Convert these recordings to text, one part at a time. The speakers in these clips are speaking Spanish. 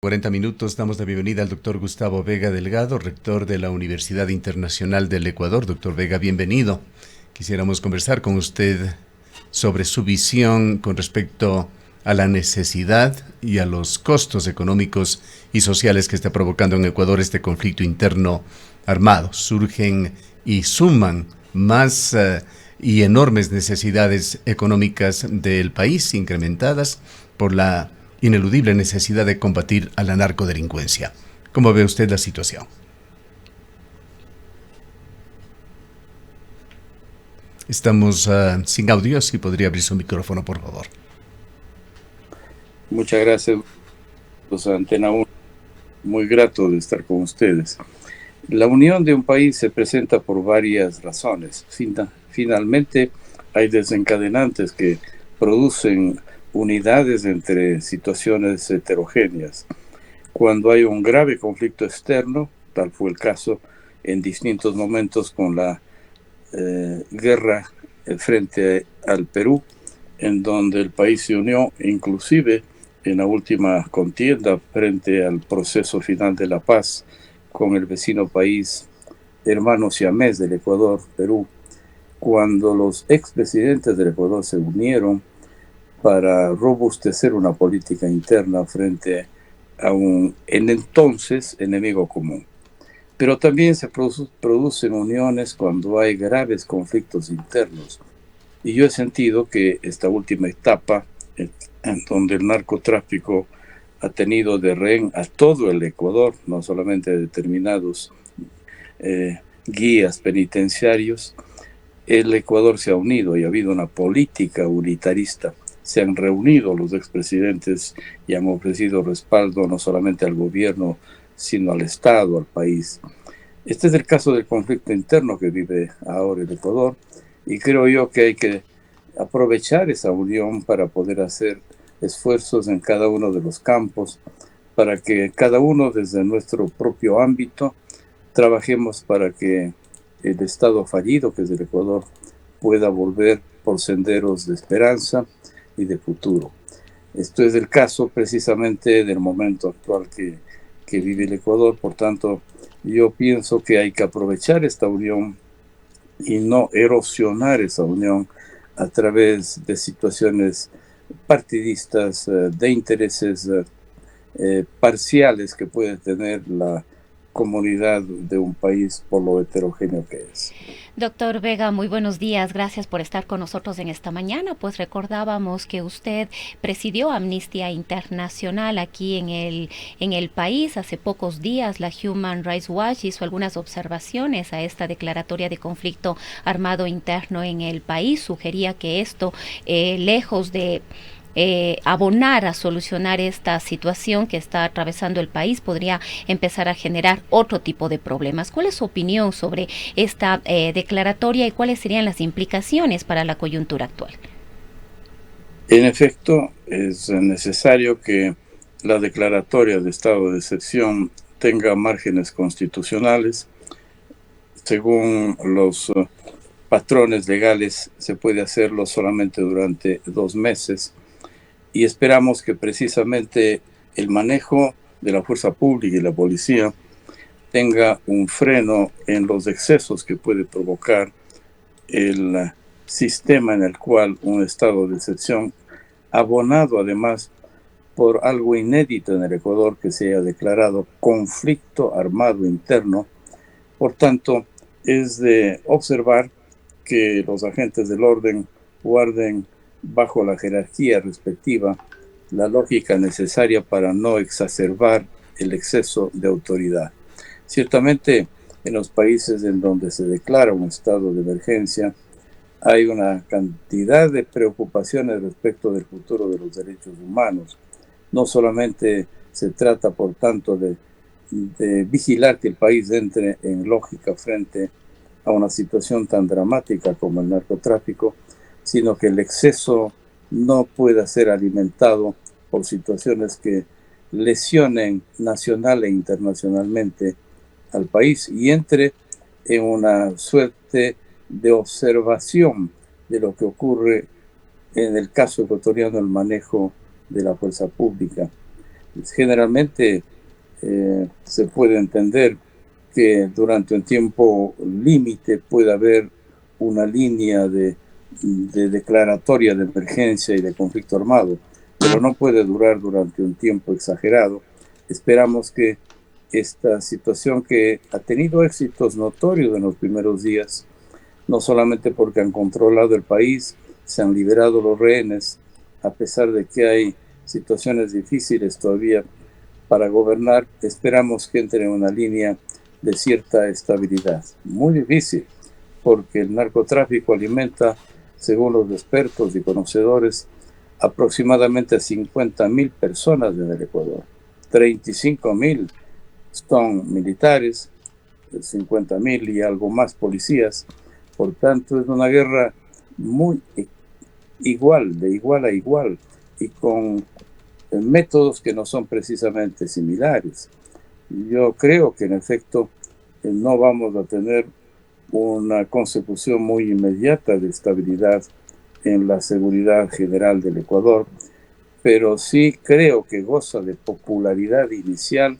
40 minutos damos la bienvenida al doctor Gustavo Vega Delgado, rector de la Universidad Internacional del Ecuador. Doctor Vega, bienvenido. Quisiéramos conversar con usted sobre su visión con respecto a la necesidad y a los costos económicos y sociales que está provocando en Ecuador este conflicto interno armado. Surgen y suman más y enormes necesidades económicas del país, incrementadas por la ineludible necesidad de combatir a la narcodelincuencia. ¿Cómo ve usted la situación? Estamos sin audio, si podría abrir su micrófono, por favor. Muchas gracias, Antena 1. Muy grato de estar con ustedes. La unión de un país se presenta por varias razones. Finalmente, hay desencadenantes que producen unidades entre situaciones heterogéneas. Cuando hay un grave conflicto externo, tal fue el caso en distintos momentos con la guerra frente al Perú, en donde el país se unió, inclusive en la última contienda frente al proceso final de la paz con el vecino país hermano siamés del Ecuador, Perú, cuando los expresidentes del Ecuador se unieron para robustecer una política interna frente a un en entonces enemigo común. Pero también se producen uniones cuando hay graves conflictos internos. Y yo he sentido que esta última etapa, en donde el narcotráfico ha tenido de rehén a todo el Ecuador, no solamente a determinados guías penitenciarios, el Ecuador se ha unido y ha habido una política unitarista. Se han reunido los expresidentes y han ofrecido respaldo no solamente al gobierno, sino al Estado, al país. Este es el caso del conflicto interno que vive ahora el Ecuador, y creo yo que hay que aprovechar esa unión para poder hacer esfuerzos en cada uno de los campos, para que cada uno desde nuestro propio ámbito trabajemos para que el Estado fallido, que es el Ecuador, pueda volver por senderos de esperanza y de futuro. Esto es el caso precisamente del momento actual que vive el Ecuador. Por tanto, yo pienso que hay que aprovechar esta unión y no erosionar esa unión a través de situaciones partidistas, de intereses parciales que puede tener la comunidad de un país por lo heterogéneo que es. Doctor Vega, muy buenos días. Gracias por estar con nosotros en esta mañana. Pues recordábamos que usted presidió Amnistía Internacional aquí en el país. Hace pocos días la Human Rights Watch hizo algunas observaciones a esta declaratoria de conflicto armado interno en el país. Sugería que esto, lejos de abonar a solucionar esta situación que está atravesando el país, podría empezar a generar otro tipo de problemas. ¿Cuál es su opinión sobre esta declaratoria y cuáles serían las implicaciones para la coyuntura actual? En efecto, es necesario que la declaratoria de estado de excepción tenga márgenes constitucionales. Según los patrones legales, se puede hacerlo solamente durante 2 meses. Y esperamos que precisamente el manejo de la fuerza pública y la policía tenga un freno en los excesos que puede provocar el sistema en el cual un estado de excepción, abonado además por algo inédito en el Ecuador, que se haya declarado conflicto armado interno. Por tanto, es de observar que los agentes del orden guarden bajo la jerarquía respectiva la lógica necesaria para no exacerbar el exceso de autoridad. Ciertamente, en los países en donde se declara un estado de emergencia, hay una cantidad de preocupaciones respecto del futuro de los derechos humanos. No solamente se trata, por tanto, de vigilar que el país entre en lógica frente a una situación tan dramática como el narcotráfico, sino que el exceso no pueda ser alimentado por situaciones que lesionen nacional e internacionalmente al país y entre en una suerte de observación de lo que ocurre en el caso ecuatoriano, el manejo de la fuerza pública. Generalmente se puede entender que durante un tiempo límite puede haber una línea de declaratoria de emergencia y de conflicto armado, pero no puede durar durante un tiempo exagerado. Esperamos que esta situación, que ha tenido éxitos notorios en los primeros días, no solamente porque han controlado el país, se han liberado los rehenes, a pesar de que hay situaciones difíciles todavía para gobernar, esperamos que entre en una línea de cierta estabilidad. Muy difícil, porque el narcotráfico alimenta, según los expertos y conocedores, aproximadamente 50.000 personas en el Ecuador. 35.000 son militares, 50.000 y algo más policías. Por tanto, es una guerra muy igual, de igual a igual, y con métodos que no son precisamente similares. Yo creo que en efecto no vamos a tener una consecución muy inmediata de estabilidad en la seguridad general del Ecuador, pero sí creo que goza de popularidad inicial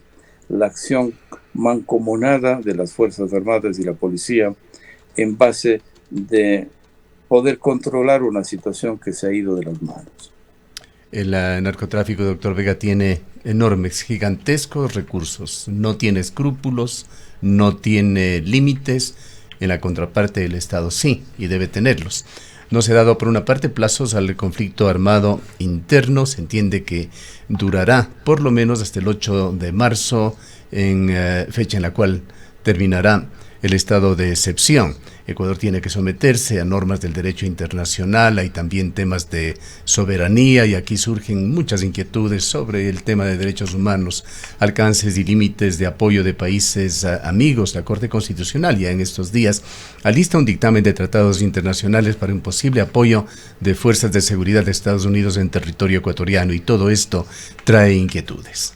la acción mancomunada de las Fuerzas Armadas y la policía en base de poder controlar una situación que se ha ido de las manos. El narcotráfico, doctor Vega, tiene enormes, gigantescos recursos, no tiene escrúpulos, no tiene límites. En la contraparte, el Estado sí, y debe tenerlos. No se ha dado, por una parte, plazos al conflicto armado interno. Se entiende que durará por lo menos hasta el 8 de marzo, fecha en la cual terminará el estado de excepción. Ecuador tiene que someterse a normas del derecho internacional, hay también temas de soberanía y aquí surgen muchas inquietudes sobre el tema de derechos humanos, alcances y límites de apoyo de países amigos. La Corte Constitucional ya en estos días alista un dictamen de tratados internacionales para un posible apoyo de fuerzas de seguridad de Estados Unidos en territorio ecuatoriano, y todo esto trae inquietudes.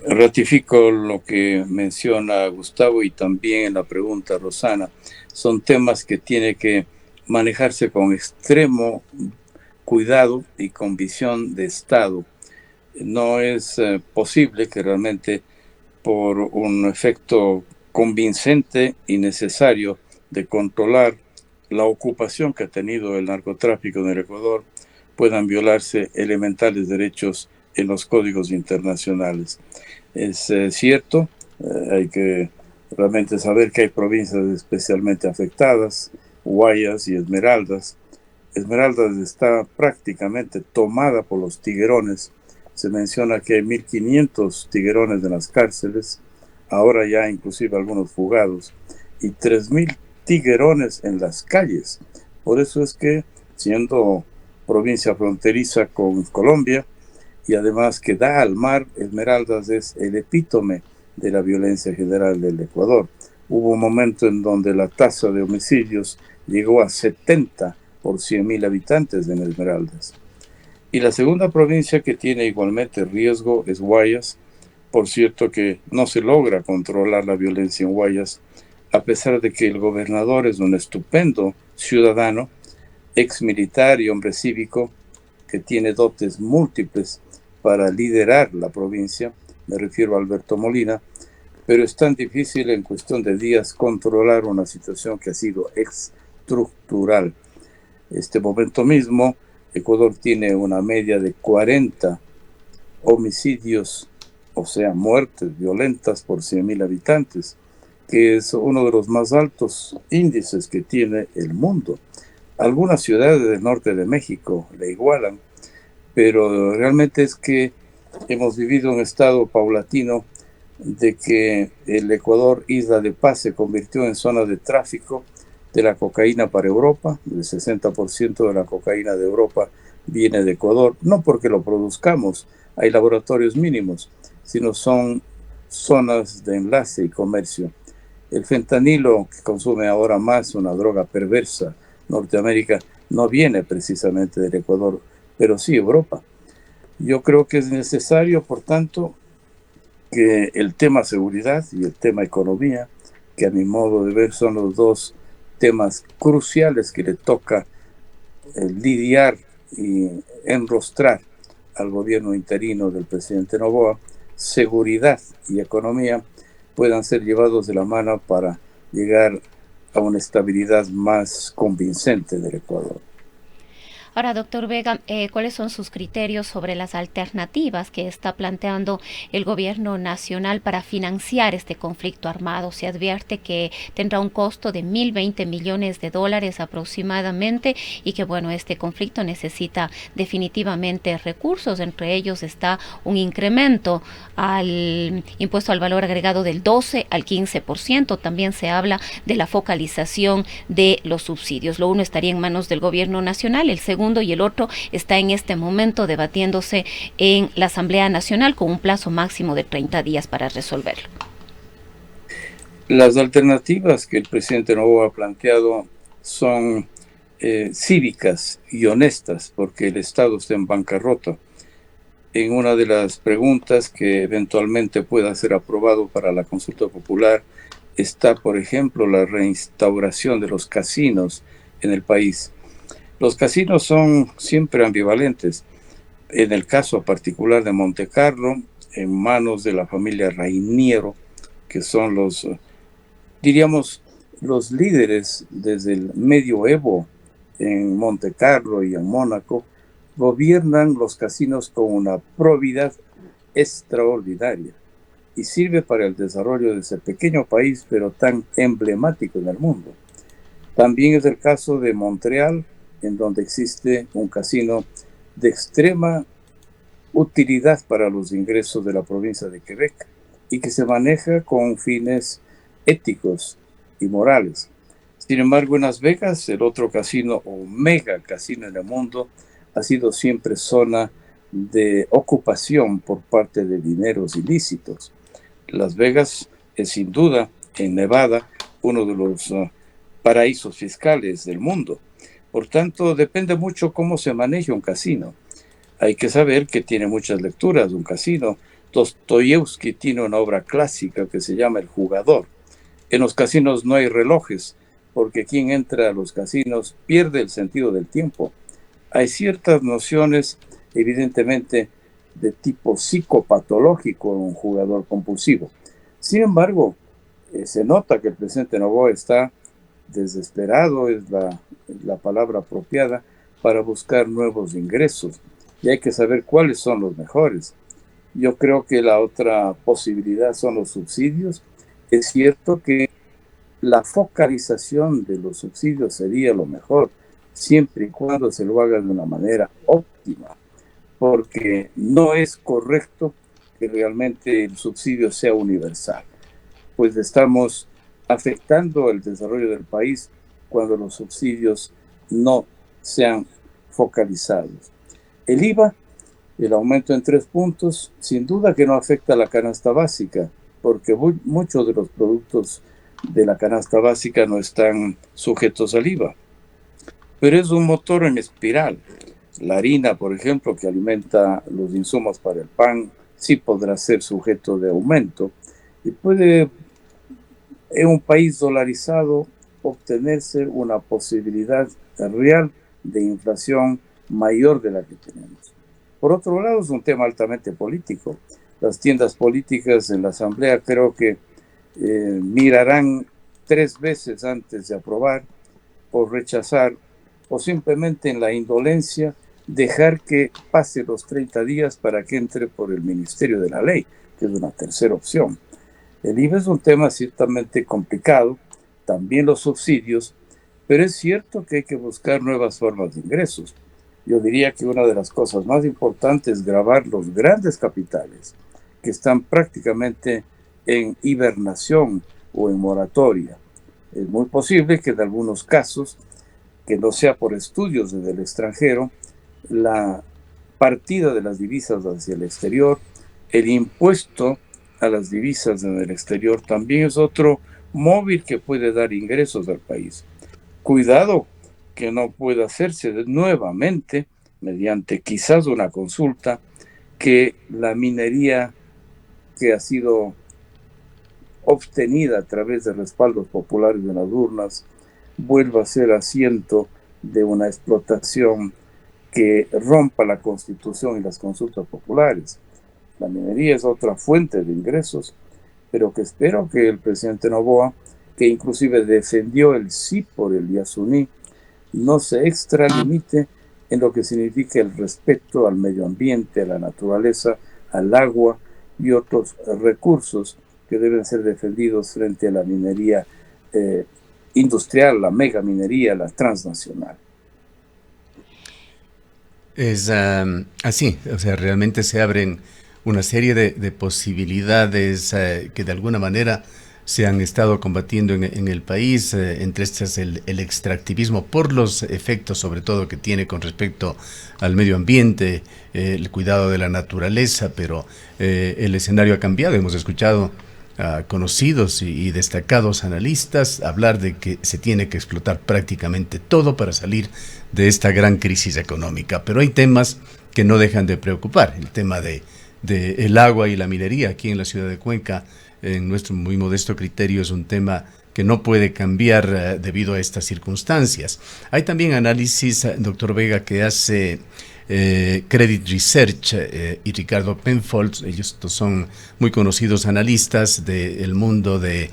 Ratifico lo que menciona Gustavo y también en la pregunta Rosana. Son temas que tiene que manejarse con extremo cuidado y con visión de Estado. No es posible que realmente, por un efecto convincente y necesario de controlar la ocupación que ha tenido el narcotráfico en el Ecuador, puedan violarse elementales derechos en los códigos internacionales. Es cierto, hay que realmente saber que hay provincias especialmente afectadas, Guayas y Esmeraldas. Esmeraldas está prácticamente tomada por los tiguerones. Se menciona que hay 1.500 tiguerones en las cárceles, ahora ya inclusive algunos fugados, y 3.000 tiguerones en las calles. Por eso es que, siendo provincia fronteriza con Colombia, y además que da al mar, Esmeraldas es el epítome de la violencia general del Ecuador. Hubo un momento en donde la tasa de homicidios llegó a 70 por 100.000 habitantes en Esmeraldas. Y la segunda provincia que tiene igualmente riesgo es Guayas. Por cierto que no se logra controlar la violencia en Guayas, a pesar de que el gobernador es un estupendo ciudadano, ex militar y hombre cívico, que tiene dotes múltiples para liderar la provincia. Me refiero a Alberto Molina, pero es tan difícil en cuestión de días controlar una situación que ha sido estructural. Este momento mismo, Ecuador tiene una media de 40 homicidios, o sea, muertes violentas por 100.000 habitantes, que es uno de los más altos índices que tiene el mundo. Algunas ciudades del norte de México le igualan, pero realmente es que hemos vivido un estado paulatino de que el Ecuador, isla de paz, se convirtió en zona de tráfico de la cocaína para Europa. El 60% de la cocaína de Europa viene de Ecuador, no porque lo produzcamos, hay laboratorios mínimos, sino son zonas de enlace y comercio. El fentanilo, que consume ahora más, una droga perversa, Norteamérica, no viene precisamente del Ecuador, pero sí Europa. Yo creo que es necesario, por tanto, que el tema seguridad y el tema economía, que a mi modo de ver son los dos temas cruciales que le toca lidiar y enrostrar al gobierno interino del presidente Noboa, seguridad y economía puedan ser llevados de la mano para llegar a una estabilidad más convincente del Ecuador. Ahora, doctor Vega, ¿cuáles son sus criterios sobre las alternativas que está planteando el gobierno nacional para financiar este conflicto armado? Se advierte que tendrá un costo de 1.020 millones de dólares aproximadamente y que, bueno, este conflicto necesita definitivamente recursos. Entre ellos está un incremento al impuesto al valor agregado del 12 al 15%. También se habla de la focalización de los subsidios. Lo uno estaría en manos del gobierno nacional, el segundo y el otro está en este momento debatiéndose en la Asamblea Nacional con un plazo máximo de 30 días para resolverlo. Las alternativas que el presidente Noboa ha planteado son cívicas y honestas, porque el Estado está en bancarrota. En una de las preguntas que eventualmente pueda ser aprobado para la consulta popular está, por ejemplo, la reinstauración de los casinos en el país. Los casinos son siempre ambivalentes. En el caso particular de Montecarlo, en manos de la familia Rainiero, que son los, diríamos, los líderes desde el medioevo en Montecarlo y en Mónaco, gobiernan los casinos con una probidad extraordinaria y sirve para el desarrollo de ese pequeño país, pero tan emblemático en el mundo. También es el caso de Montreal, en donde existe un casino de extrema utilidad para los ingresos de la provincia de Quebec y que se maneja con fines éticos y morales. Sin embargo, en Las Vegas, el otro casino o mega casino en el mundo, ha sido siempre zona de ocupación por parte de dineros ilícitos. Las Vegas es sin duda, en Nevada, uno de los paraísos fiscales del mundo. Por tanto, depende mucho cómo se maneja un casino. Hay que saber que tiene muchas lecturas un casino. Dostoyevsky tiene una obra clásica que se llama El jugador. En los casinos no hay relojes, porque quien entra a los casinos pierde el sentido del tiempo. Hay ciertas nociones, evidentemente, de tipo psicopatológico en un jugador compulsivo. Sin embargo, se nota que el presidente Noboa está desesperado, es la palabra apropiada, para buscar nuevos ingresos. Y hay que saber cuáles son los mejores. Yo creo que la otra posibilidad son los subsidios. Es cierto que la focalización de los subsidios sería lo mejor, siempre y cuando se lo haga de una manera óptima, porque no es correcto que realmente el subsidio sea universal, pues estamos afectando el desarrollo del país cuando los subsidios no sean focalizados. El IVA, el aumento en 3 puntos, sin duda que no afecta a la canasta básica, porque muchos de los productos de la canasta básica no están sujetos al IVA. Pero es un motor en espiral. La harina, por ejemplo, que alimenta los insumos para el pan, sí podrá ser sujeto de aumento y puede, en un país dolarizado, obtenerse una posibilidad real de inflación mayor de la que tenemos. Por otro lado, es un tema altamente político. Las tiendas políticas en la Asamblea creo que mirarán 3 veces antes de aprobar o rechazar, o simplemente en la indolencia dejar que pase los 30 días para que entre por el Ministerio de la Ley, que es una tercera opción. El IVA es un tema ciertamente complicado, también los subsidios, pero es cierto que hay que buscar nuevas formas de ingresos. Yo diría que una de las cosas más importantes es gravar los grandes capitales que están prácticamente en hibernación o en moratoria. Es muy posible que en algunos casos, que no sea por estudios desde el extranjero, la partida de las divisas hacia el exterior, el impuesto a las divisas en el exterior también es otro móvil que puede dar ingresos al país. Cuidado que no pueda hacerse nuevamente, mediante quizás una consulta, que la minería que ha sido obtenida a través de respaldos populares de las urnas vuelva a ser asiento de una explotación que rompa la Constitución y las consultas populares. La minería es otra fuente de ingresos, pero que espero que el presidente Noboa, que inclusive defendió el sí por el Yasuní, no se extralimite en lo que significa el respeto al medio ambiente, a la naturaleza, al agua y otros recursos que deben ser defendidos frente a la minería industrial, la megaminería, la transnacional. Es así, o sea, realmente se abren una serie de posibilidades que de alguna manera se han estado combatiendo en el país, entre estas el extractivismo por los efectos sobre todo que tiene con respecto al medio ambiente, el cuidado de la naturaleza, pero el escenario ha cambiado. Hemos escuchado a conocidos y destacados analistas hablar de que se tiene que explotar prácticamente todo para salir de esta gran crisis económica, pero hay temas que no dejan de preocupar. El tema de el agua y la minería aquí en la ciudad de Cuenca, en nuestro muy modesto criterio, es un tema que no puede cambiar debido a estas circunstancias. Hay también análisis, doctor Vega, que hace Credit Research y Ricardo Penfold. Ellos son muy conocidos analistas del mundo de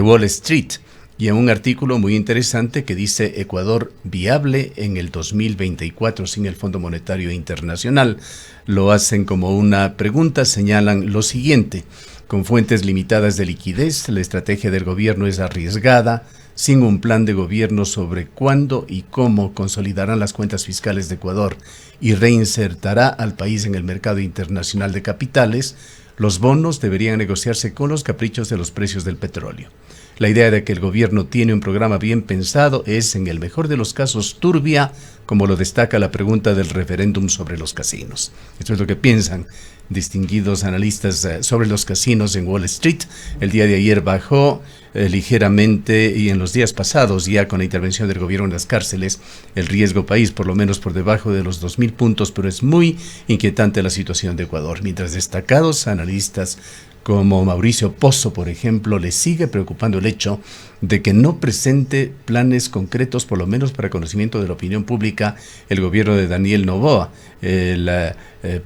Wall Street, y en un artículo muy interesante que dice Ecuador viable en el 2024 sin el Fondo Monetario Internacional. Lo hacen como una pregunta, señalan lo siguiente: con fuentes limitadas de liquidez, la estrategia del gobierno es arriesgada, sin un plan de gobierno sobre cuándo y cómo consolidarán las cuentas fiscales de Ecuador y reinsertará al país en el mercado internacional de capitales. Los bonos deberían negociarse con los caprichos de los precios del petróleo. La idea de que el gobierno tiene un programa bien pensado es, en el mejor de los casos, turbia, como lo destaca la pregunta del referéndum sobre los casinos. Esto es lo que piensan distinguidos analistas sobre los casinos en Wall Street. El día de ayer bajó ligeramente, y en los días pasados, ya con la intervención del gobierno en las cárceles, el riesgo país por lo menos por debajo de los 2.000 puntos, pero es muy inquietante la situación de Ecuador, mientras destacados analistas como Mauricio Pozo, por ejemplo, le sigue preocupando el hecho de que no presente planes concretos, por lo menos para conocimiento de la opinión pública, el gobierno de Daniel Noboa. El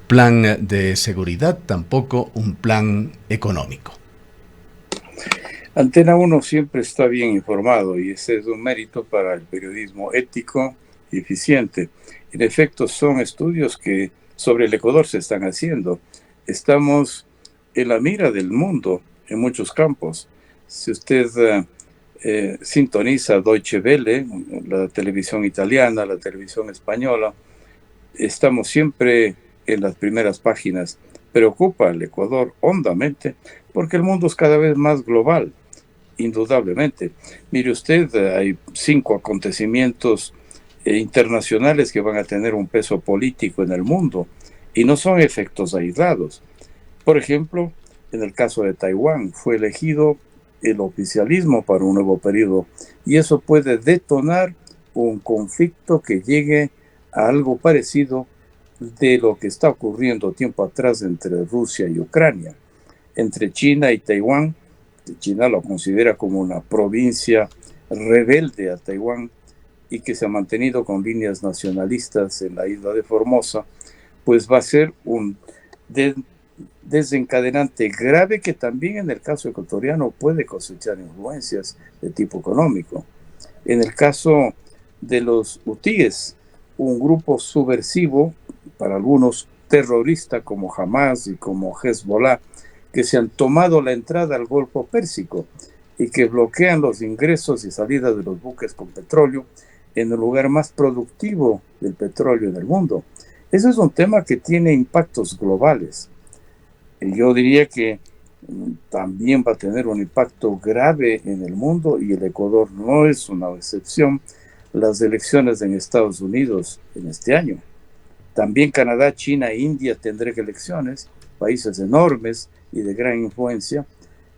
plan de seguridad, tampoco un plan económico. Antena 1 siempre está bien informado, y ese es un mérito para el periodismo ético y eficiente. En efecto, son estudios que sobre el Ecuador se están haciendo. Estamos en la mira del mundo en muchos campos. Si usted sintoniza Deutsche Welle, la televisión italiana, la televisión española, estamos siempre en las primeras páginas. Preocupa al Ecuador hondamente porque el mundo es cada vez más global, indudablemente. Mire usted, hay 5 acontecimientos internacionales que van a tener un peso político en el mundo y no son efectos aislados. Por ejemplo, en el caso de Taiwán, fue elegido el oficialismo para un nuevo periodo, y eso puede detonar un conflicto que llegue a algo parecido de lo que está ocurriendo tiempo atrás entre Rusia y Ucrania. Entre China y Taiwán, China lo considera como una provincia rebelde a Taiwán y que se ha mantenido con líneas nacionalistas en la isla de Formosa, pues va a ser un desencadenante grave que también en el caso ecuatoriano puede cosechar influencias de tipo económico. En el caso de los hutíes, un grupo subversivo, para algunos terrorista como Hamas y como Hezbollah, que se han tomado la entrada al Golfo Pérsico y que bloquean los ingresos y salidas de los buques con petróleo en el lugar más productivo del petróleo en el mundo. Ese es un tema que tiene impactos globales. Yo diría que también va a tener un impacto grave en el mundo, y el Ecuador no es una excepción. Las elecciones en Estados Unidos en este año. También Canadá, China e India tendrán elecciones, países enormes y de gran influencia.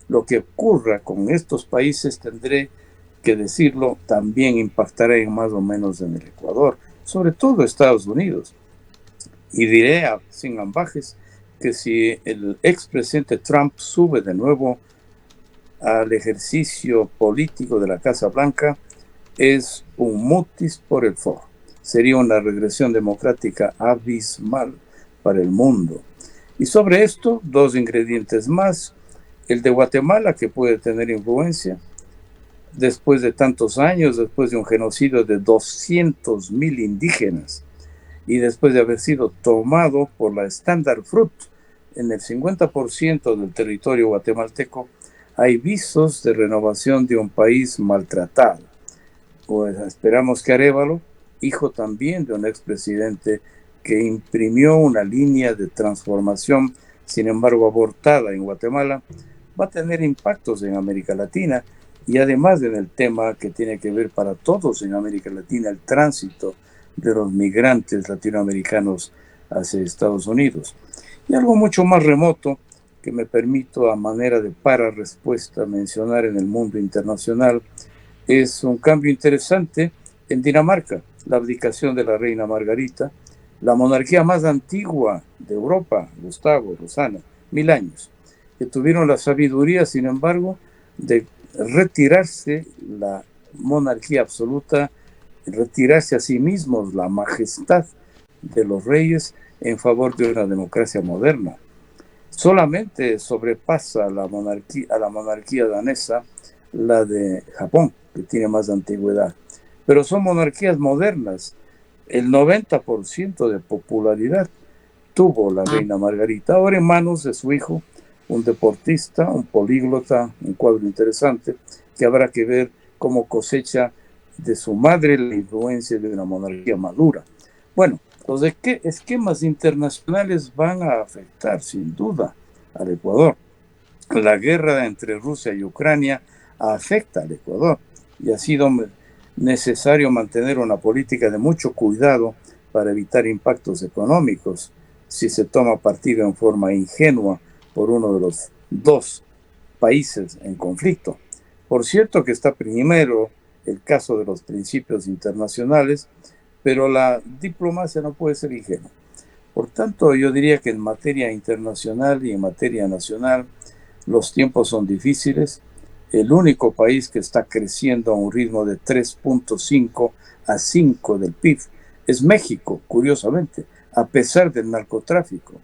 Lo que ocurra con estos países, tendré que decirlo, también impactará en más o menos en el Ecuador, sobre todo Estados Unidos. Y diré sin ambajes que si el expresidente Trump sube de nuevo al ejercicio político de la Casa Blanca, es un mutis por el foro. sería una regresión democrática abismal para el mundo. Y sobre esto, dos ingredientes más. El de Guatemala, que puede tener influencia, después de tantos años, después de un genocidio de 200.000 indígenas, y después de haber sido tomado por la Standard Fruit en el 50% del territorio guatemalteco, hay visos de renovación de un país maltratado. Pues esperamos que Arévalo, hijo también de un expresidente que imprimió una línea de transformación, sin embargo abortada en Guatemala, va a tener impactos en América Latina, y además en el tema que tiene que ver para todos en América Latina, el tránsito de los migrantes latinoamericanos hacia Estados Unidos. Y algo mucho más remoto que me permito a manera de para-respuesta mencionar en el mundo internacional es un cambio interesante en Dinamarca, la abdicación de la reina Margarita, la monarquía más antigua de Europa, Gustavo, Rosana, 1000 años, que tuvieron la sabiduría, sin embargo, de retirarse la monarquía absoluta, retirarse a sí mismos la majestad de los reyes en favor de una democracia moderna. Solamente sobrepasa a la monarquía danesa la de Japón, que tiene más antigüedad. Pero son monarquías modernas. El 90% de popularidad tuvo la reina Margarita, ahora en manos de su hijo, un deportista, un políglota, un cuadro interesante, que habrá que ver cómo cosecha de su madre la influencia de una monarquía madura. Bueno, los esquemas internacionales van a afectar sin duda al Ecuador. La guerra entre Rusia y Ucrania afecta al Ecuador y ha sido necesario mantener una política de mucho cuidado para evitar impactos económicos si se toma partido en forma ingenua por uno de los dos países en conflicto. Por cierto que está primero el caso de los principios internacionales, pero la diplomacia no puede ser ingenua. Por tanto, yo diría que en materia internacional y en materia nacional los tiempos son difíciles. El único país que está creciendo a un ritmo de 3.5 a 5 del PIB es México, curiosamente, a pesar del narcotráfico.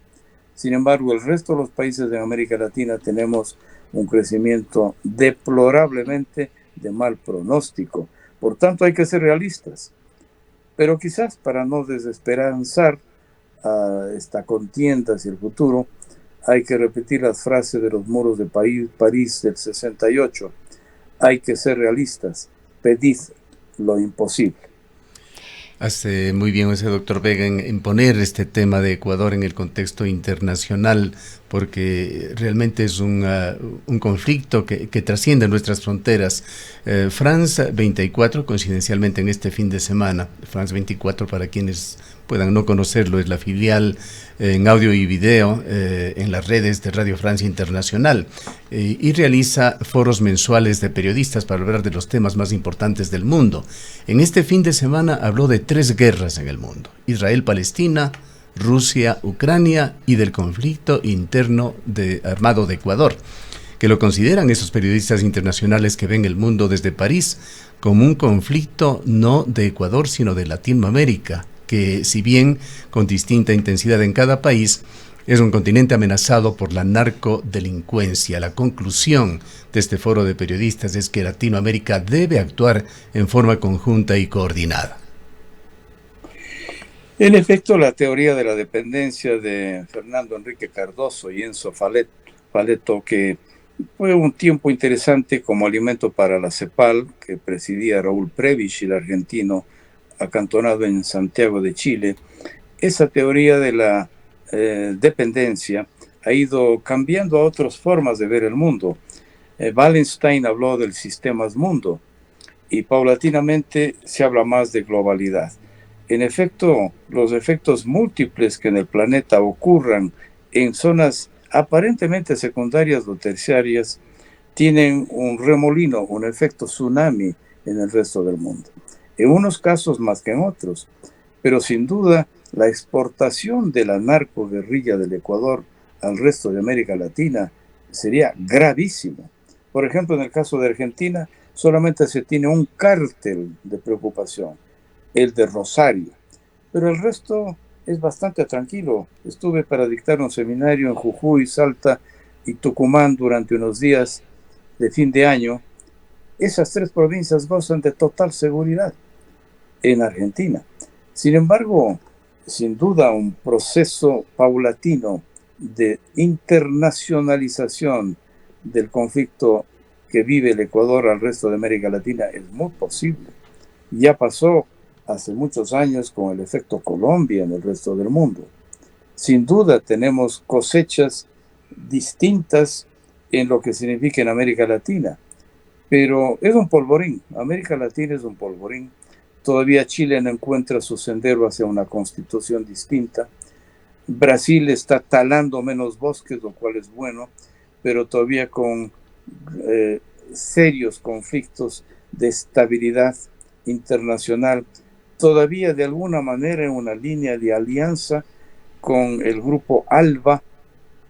Sin embargo, el resto de los países de América Latina tenemos un crecimiento deplorablemente de mal pronóstico. Por tanto, hay que ser realistas. Pero quizás para no desesperanzar a esta contienda hacia el futuro, hay que repetir las frases de los muros de París del 68. Hay que ser realistas. Pedid lo imposible. Hace muy bien ese doctor Vega en poner este tema de Ecuador en el contexto internacional, porque realmente es un conflicto que trasciende nuestras fronteras. France 24, coincidencialmente en este fin de semana, France 24, para quienes puedan no conocerlo, es la filial en audio y video en las redes de Radio Francia Internacional, y realiza foros mensuales de periodistas para hablar de los temas más importantes del mundo. En este fin de semana habló de 3 guerras en el mundo: Israel-Palestina, Rusia-Ucrania y del conflicto interno armado de Ecuador, que lo consideran esos periodistas internacionales que ven el mundo desde París como un conflicto no de Ecuador sino de Latinoamérica, que si bien con distinta intensidad en cada país, es un continente amenazado por la narcodelincuencia. La conclusión de este foro de periodistas es que Latinoamérica debe actuar en forma conjunta y coordinada. En efecto, la teoría de la dependencia de Fernando Enrique Cardoso y Enzo Faleto, que fue un tiempo interesante como alimento para la CEPAL, que presidía Raúl Prebisch, el argentino acantonado en Santiago de Chile. Esa teoría de la dependencia ha ido cambiando a otras formas de ver el mundo. Wallenstein habló del sistemas mundo y paulatinamente se habla más de globalidad. En efecto, los efectos múltiples que en el planeta ocurran en zonas aparentemente secundarias o terciarias tienen un remolino, un efecto tsunami en el resto del mundo. En unos casos más que en otros, pero sin duda la exportación de la narcoguerrilla del Ecuador al resto de América Latina sería gravísimo. Por ejemplo, en el caso de Argentina, solamente se tiene un cártel de preocupación, el de Rosario, pero el resto es bastante tranquilo. Estuve para dictar un seminario en Jujuy, Salta y Tucumán durante unos días de fin de año. Esas tres provincias gozan de total seguridad en Argentina. Sin embargo, sin duda, un proceso paulatino de internacionalización del conflicto que vive el Ecuador al resto de América Latina es muy posible. Ya pasó hace muchos años con el efecto Colombia en el resto del mundo. Sin duda tenemos cosechas distintas en lo que significa en América Latina, pero es un polvorín. América Latina es un polvorín. Todavía Chile no encuentra su sendero hacia una constitución distinta. Brasil está talando menos bosques, lo cual es bueno, pero todavía con serios conflictos de estabilidad internacional, todavía de alguna manera en una línea de alianza con el grupo ALBA,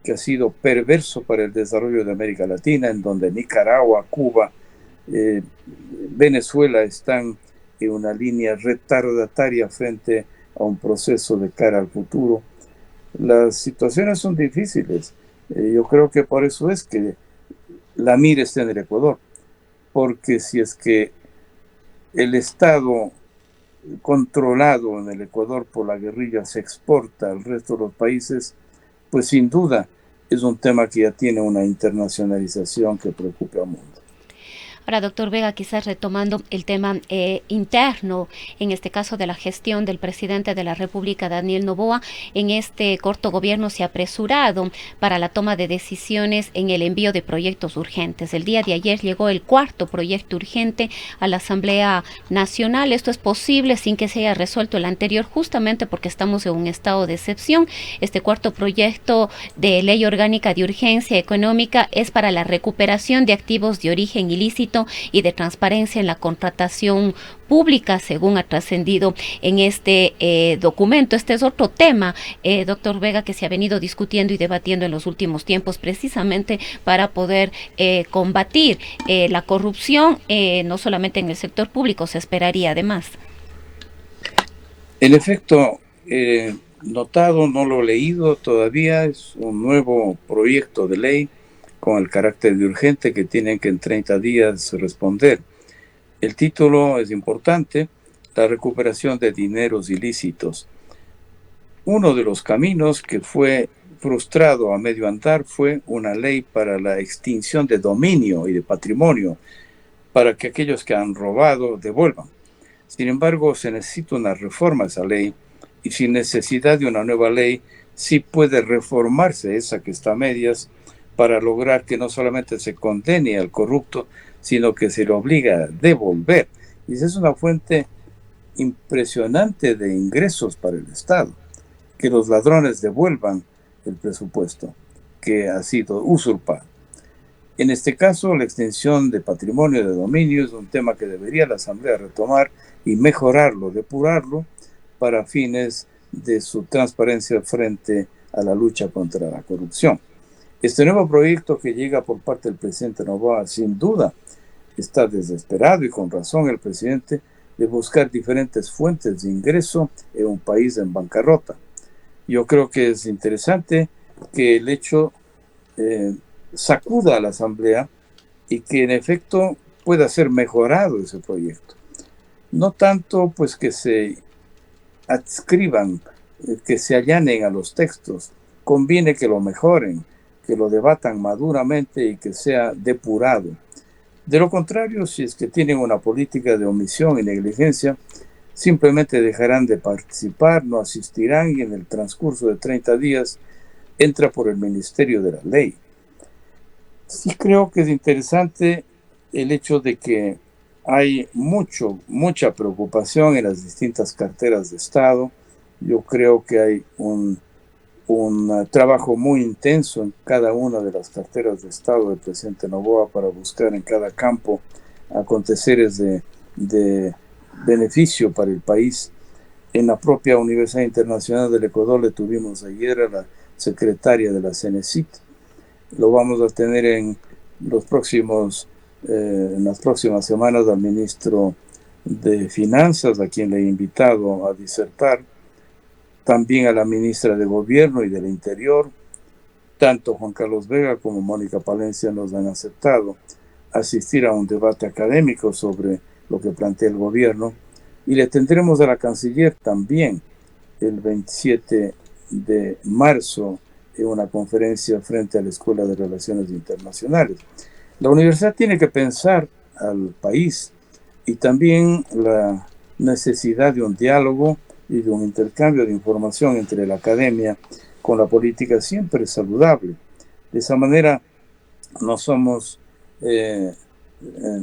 que ha sido perverso para el desarrollo de América Latina, en donde Nicaragua, Cuba, Venezuela están en una línea retardataria frente a un proceso de cara al futuro. Las situaciones son difíciles. Yo creo que por eso es que la mira está en el Ecuador, porque si es que el Estado controlado en el Ecuador por la guerrilla se exporta al resto de los países, pues sin duda es un tema que ya tiene una internacionalización que preocupa al mundo. Ahora, doctor Vega, quizás retomando el tema interno, en este caso de la gestión del presidente de la República, Daniel Noboa, en este corto gobierno se ha apresurado para la toma de decisiones en el envío de proyectos urgentes. El día de ayer llegó el cuarto proyecto urgente a la Asamblea Nacional. Esto es posible sin que se haya resuelto el anterior, justamente porque estamos en un estado de excepción. Este cuarto proyecto de ley orgánica de urgencia económica es para la recuperación de activos de origen ilícito y de transparencia en la contratación pública, según ha trascendido en este documento. Este es otro tema, doctor Vega, que se ha venido discutiendo y debatiendo en los últimos tiempos, precisamente para poder combatir la corrupción, no solamente en el sector público, se esperaría además. En efecto, notado, no lo he leído todavía, es un nuevo proyecto de ley con el carácter de urgente que tienen que en 30 días responder. El título es importante, la recuperación de dineros ilícitos. Uno de los caminos que fue frustrado a medio andar fue una ley para la extinción de dominio y de patrimonio, para que aquellos que han robado devuelvan. Sin embargo, se necesita una reforma a esa ley, y sin necesidad de una nueva ley, sí puede reformarse esa que está a medias, para lograr que no solamente se condene al corrupto, sino que se le obliga a devolver. Y esa es una fuente impresionante de ingresos para el Estado, que los ladrones devuelvan el presupuesto que ha sido usurpado. En este caso, la extensión de patrimonio de dominio es un tema que debería la Asamblea retomar y mejorarlo, depurarlo, para fines de su transparencia frente a la lucha contra la corrupción. Este nuevo proyecto que llega por parte del presidente Noboa, sin duda, está desesperado, y con razón el presidente, de buscar diferentes fuentes de ingreso en un país en bancarrota. Yo creo que es interesante que el hecho sacuda a la Asamblea y que en efecto pueda ser mejorado ese proyecto. No tanto pues que se adscriban, que se allanen a los textos, conviene que lo mejoren, que lo debatan maduramente y que sea depurado. De lo contrario, si es que tienen una política de omisión y negligencia, simplemente dejarán de participar, no asistirán, y en el transcurso de 30 días entra por el Ministerio de la Ley. Sí creo que es interesante el hecho de que hay mucha preocupación en las distintas carteras de Estado. Yo creo que hay un trabajo muy intenso en cada una de las carteras de Estado del presidente Noboa para buscar en cada campo aconteceres de beneficio para el país. En la propia Universidad Internacional del Ecuador le tuvimos ayer a la secretaria de la CENESIT. Lo vamos a tener en las próximas semanas al ministro de Finanzas, a quien le he invitado a disertar, también a la ministra de Gobierno y del Interior. Tanto Juan Carlos Vega como Mónica Palencia nos han aceptado asistir a un debate académico sobre lo que plantea el gobierno, y le tendremos a la canciller también el 27 de marzo en una conferencia frente a la Escuela de Relaciones Internacionales. La universidad tiene que pensar al país y también la necesidad de un diálogo y de un intercambio de información entre la academia con la política siempre es saludable. De esa manera no somos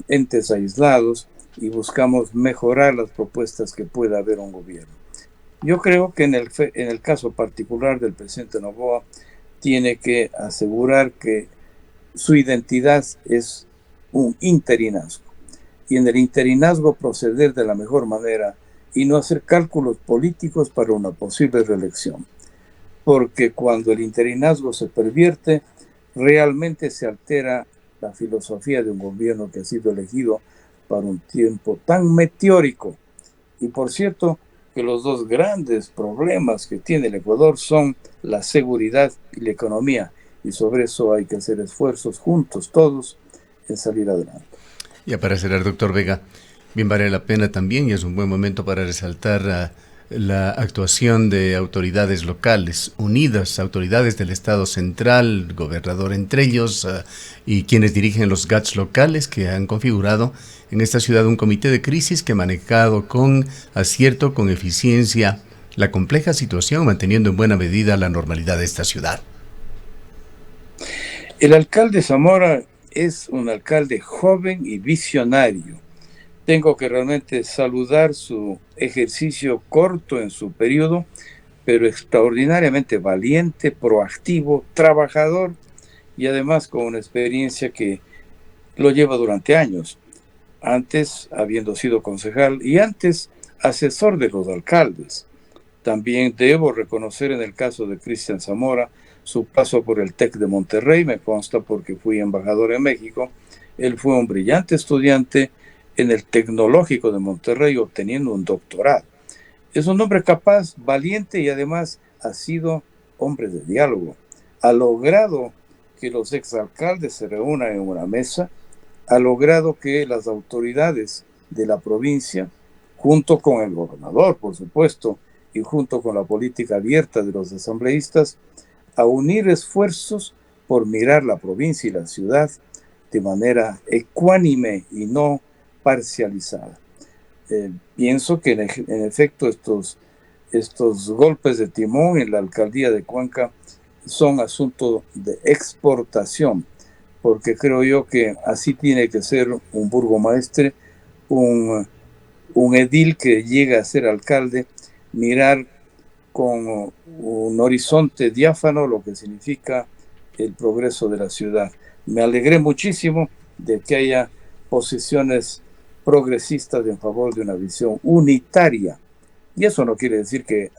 entes aislados y buscamos mejorar las propuestas que pueda haber un gobierno. Yo creo que en el caso particular del presidente Noboa tiene que asegurar que su identidad es un interinazgo, y en el interinazgo proceder de la mejor manera y no hacer cálculos políticos para una posible reelección, porque cuando el interinazgo se pervierte, realmente se altera la filosofía de un gobierno que ha sido elegido para un tiempo tan meteórico. Y por cierto, que los dos grandes problemas que tiene el Ecuador son la seguridad y la economía, y sobre eso hay que hacer esfuerzos juntos, todos, en salir adelante. Ya para cerrar, doctor Vega, bien vale la pena también, y es un buen momento para resaltar la actuación de autoridades locales unidas, autoridades del Estado central, gobernador entre ellos, y quienes dirigen los GATS locales, que han configurado en esta ciudad un comité de crisis que ha manejado con acierto, con eficiencia, la compleja situación, manteniendo en buena medida la normalidad de esta ciudad. El alcalde Zamora es un alcalde joven y visionario. Tengo que realmente saludar su ejercicio corto en su periodo, pero extraordinariamente valiente, proactivo, trabajador, y además con una experiencia que lo lleva durante años. Antes habiendo sido concejal y antes asesor de los alcaldes. También debo reconocer en el caso de Cristian Zamora su paso por el TEC de Monterrey, me consta porque fui embajador en México. Él fue un brillante estudiante en el Tecnológico de Monterrey, obteniendo un doctorado. Es un hombre capaz, valiente, y además ha sido hombre de diálogo. Ha logrado que los exalcaldes se reúnan en una mesa, ha logrado que las autoridades de la provincia, junto con el gobernador, por supuesto, y junto con la política abierta de los asambleístas, a unir esfuerzos por mirar la provincia y la ciudad de manera ecuánime y no parcializada. Pienso que en efecto estos golpes de timón en la alcaldía de Cuenca son asunto de exportación, porque creo yo que así tiene que ser un burgomaestre, un edil que llega a ser alcalde, mirar con un horizonte diáfano lo que significa el progreso de la ciudad. Me alegré muchísimo de que haya posiciones progresistas en favor de una visión unitaria. Y eso no quiere decir que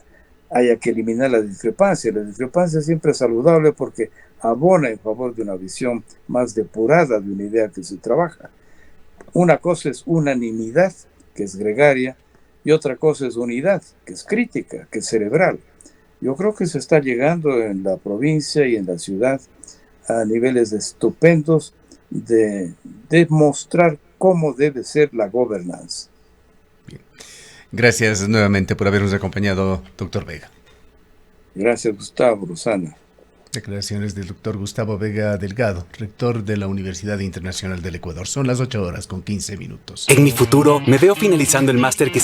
haya que eliminar la discrepancia. La discrepancia siempre es saludable porque abona en favor de una visión más depurada de una idea que se trabaja. Una cosa es unanimidad, que es gregaria, y otra cosa es unidad, que es crítica, que es cerebral. Yo creo que se está llegando en la provincia y en la ciudad a niveles estupendos de demostrar cómo debe ser la gobernanza. Bien. Gracias nuevamente por habernos acompañado, doctor Vega. Gracias, Gustavo, Rosana. Declaraciones del doctor Gustavo Vega Delgado, rector de la Universidad Internacional del Ecuador. Son las 8:15. En mi futuro, me veo finalizando el máster que